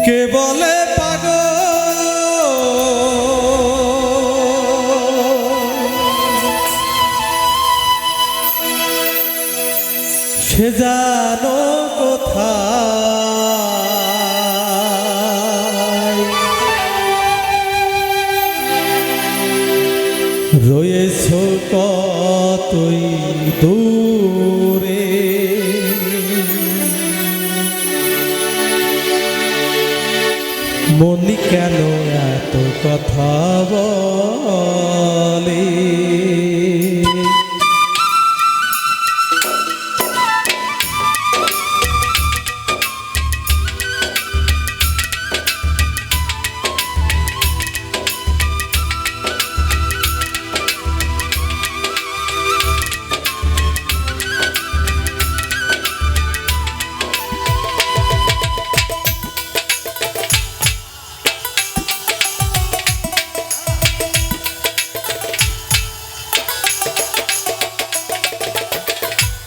কে বলে পাগল সে জানো কোথায় রয়েছো কতই দূরে মনি কেন এত কথা বলে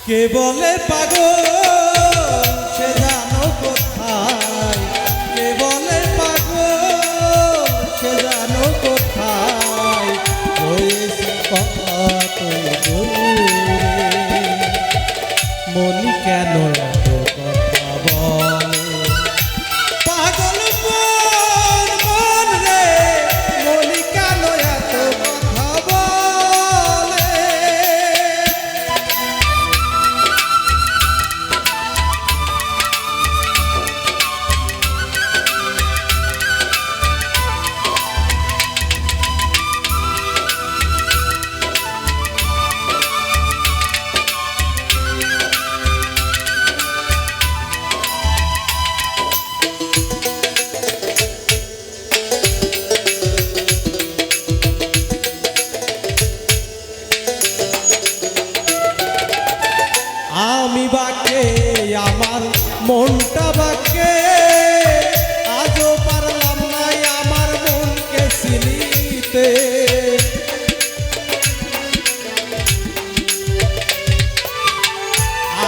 কে বলে পাগল সে জানো কোথায় কে বলে পাগল সে জানো কোথায় রয়েছে কত দূরে মনি কেন এত কথা বলে পাগল মন মন রে মনি কেন এত কথা বলে আমি বাকে আমার মনটা বাকে আজও পারলাম না আমার মনকে চিনিতে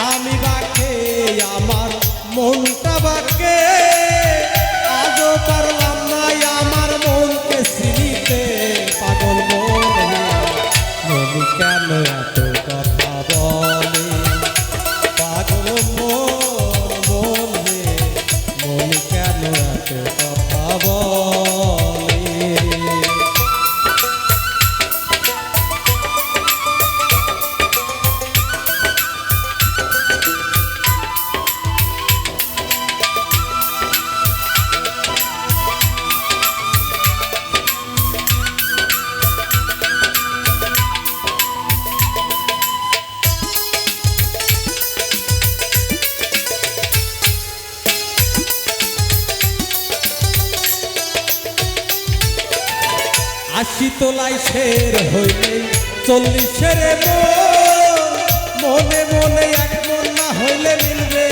আমি বাকে আমার মনটা বাকে আজও পারলাম না আমার মনকে চিনিতে পাগল মন কেন এত কথা বলে পাগল মন মন কেন এত কথা বলে আশি তোলাই শের হইলে 40 মনে মনে এক মন না হইলে মিলবে